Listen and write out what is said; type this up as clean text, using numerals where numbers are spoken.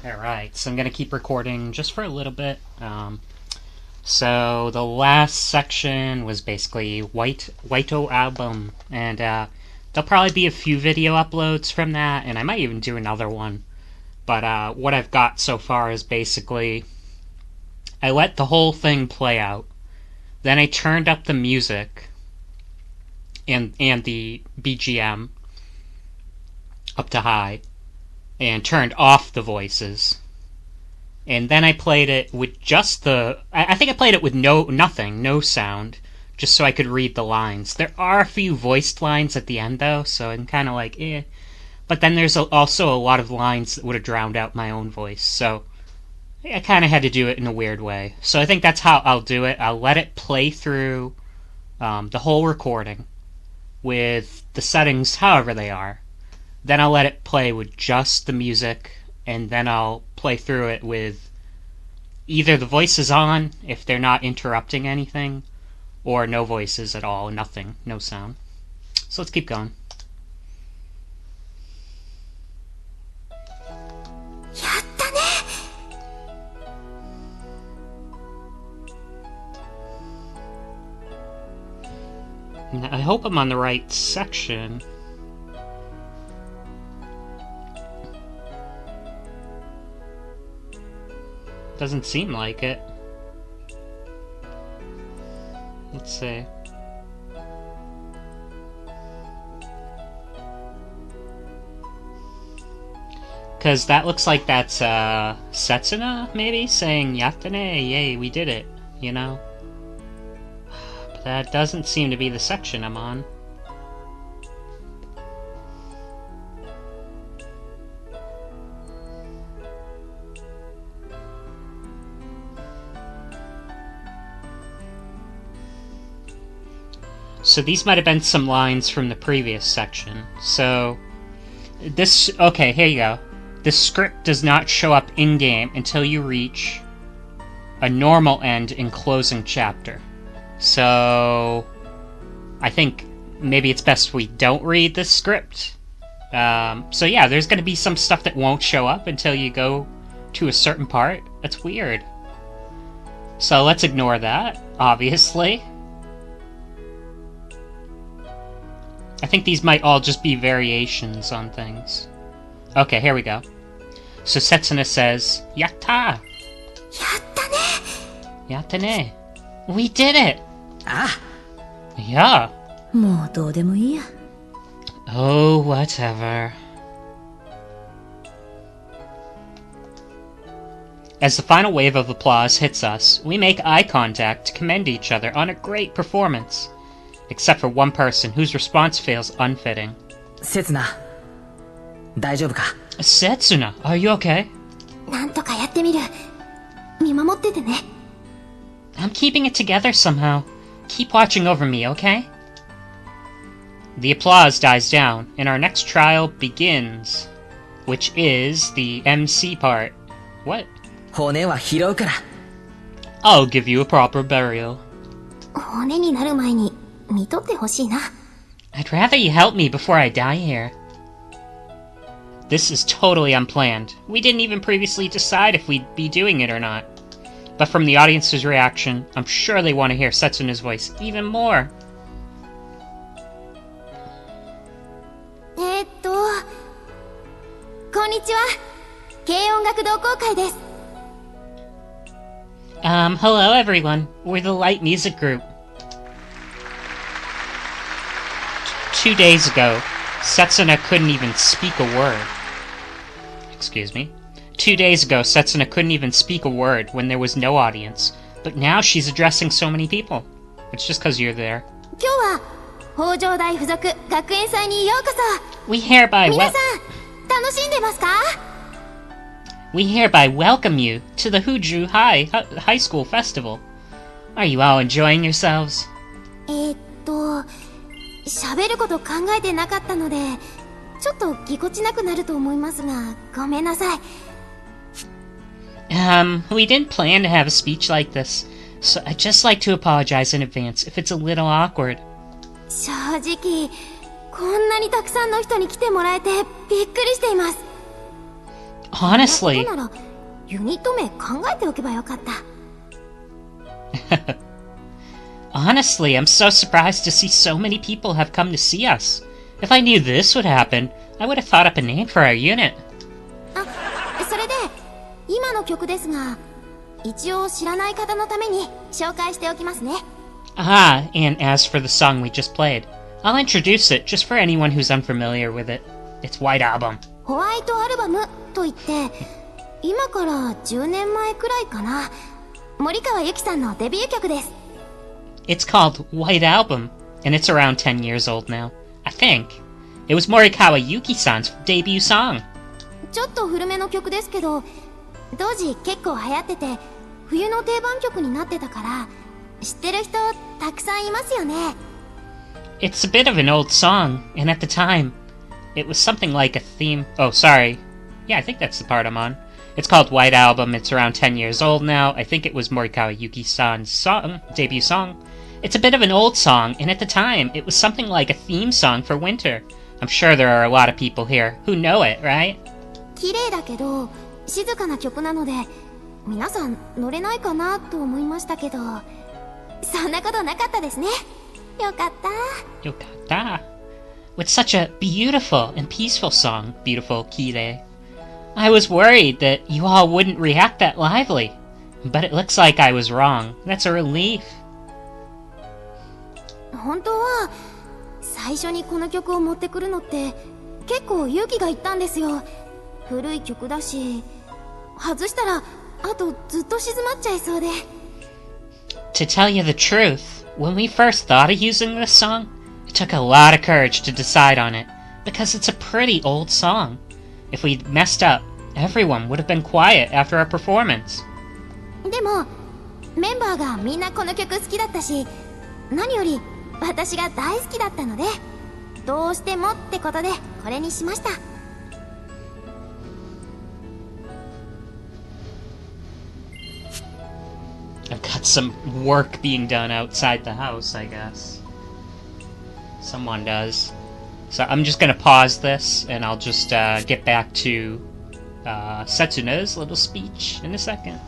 Alright, so I'm gonna keep recording just for a little bit. So the last section was basically Whiteo album, and there'll probably be a few video uploads from that, and I might even do another one. But what I've got so far is basically I let the whole thing play out, then I turned up the music and the BGM up to high, and turned off the voices. And then I played it with just the... I think I played it with no sound, just so I could read the lines. There are a few voiced lines at the end, though, so I'm kind of like, eh. But then there's also a lot of lines that would have drowned out my own voice, so I kind of had to do it in a weird way. So I think that's how I'll do it. I'll let it play through the whole recording with the settings however they are. Then I'll let it play with just the music, and then I'll play through it with either the voices on, if they're not interrupting anything, or no voices at all, nothing, no sound. So let's keep going. I hope I'm on the right section. Doesn't seem like it. Let's see. Because that looks like that's Setsuna, maybe, saying Yattane, yay, we did it, you know? But that doesn't seem to be the section I'm on. So these might have been some lines from the previous section. So, this... Okay, here you go. This script does not show up in-game until you reach a normal end in closing chapter. So, I think maybe it's best we don't read this script. So yeah, there's going to be some stuff that won't show up until you go to a certain part. That's weird. So let's ignore that, obviously. I think these might all just be variations on things. Okay, here we go. So Setsuna says, Yatta! Yattane! Yattane! We did it! Ah! Yeah. もうどうでもいいや。 Oh, whatever. As the final wave of applause hits us, we make eye contact to commend each other on a great performance. Except for one person whose response feels unfitting. Setsuna, 大丈夫か? Setsuna, are you okay? なんとかやってみる。見守っててね。I'm keeping it together somehow. Keep watching over me, okay? The applause dies down, and our next trial begins, which is the MC part. What? 骨は拾うから。 I'll give you a proper burial. 骨になる前に見とってほしいな。 I'd rather you help me before I die here. This is totally unplanned. We didn't even previously decide if we'd be doing it or not. But from the audience's reaction, I'm sure they want to hear Setsuna's voice even more. こんにちは。軽音楽同好会です。Hello everyone. We're the light music group. 2 days ago, Setsuna couldn't even speak a word. Excuse me. 2 days ago, Setsuna couldn't even speak a word when there was no audience. But now she's addressing so many people. It's just because you're there. 今日は北条大附属学園祭にようこそ。 We hereby 皆さん楽しんでますか? We hereby welcome you to the Huju High School Festival. Are you all enjoying yourselves? 喋ること考えてなかったので、ちょっとぎこちなくなると思いますが、ごめんなさい。We didn't plan to have a speech like this, so I'd just like to apologize in advance if it's a little awkward. 正直、こんなにたくさんの人に来てもらえてびっくりしています。Honestly, そんなことならユニット名考えておけばよかった。honestly, I'm so surprised to see so many people have come to see us. If I knew this would happen, I would have thought up a name for our unit. あ、それで今の曲ですが、一応知らない方のために紹介しておきますね。Ah, and as for the song we just played, I'll introduce it just for anyone who's unfamiliar with it. It's White Album. ホワイトアルバムといって、今から10年前くらいかな。森川由紀さんのデビュー曲です。It's called White Album, and it's around 10 years old now, I think. It was Morikawa Yuki-san's debut song. ちょっと古めの曲ですけど、当時結構流行ってて、冬の定番曲になってたから、知ってる人たくさんいますよね。It's a bit of an old song, and at the time, it was something like a theme. Oh, sorry. Yeah, I think that's the part I'm on. It's called White Album. It's around 10 years old now. I think it was Morikawa Yuki-san's debut song. It's a bit of an old song, and at the time, it was something like a theme song for winter. I'm sure there are a lot of people here who know it, right? 綺麗だけど、静かな曲なので、皆さん乗れないかなと思いましたけど、そんなことなかったですね。よかった。Yokata. With such a beautiful and peaceful song, beautiful Kire. I was worried that you all wouldn't react that lively, but it looks like I was wrong. That's a relief. 本当は最初にこの曲を持ってくるのって結構勇気がいったんですよ。古い曲だし、外したらあとずっと静まっちゃいそうで。To tell you the truth, when we first thought of using this song, it took a lot of courage to decide on it, because it's a pretty old song. If we'd messed up, everyone would have been quiet after our performance. でもメンバーがみんなこの曲好きだったし、何より私が大好きだったので、どうしてもってことでこれにしました。I've got some work being done outside the house, I guess. Someone does. So I'm just gonna pause this, and I'll just get back to Setsuna's little speech in a second.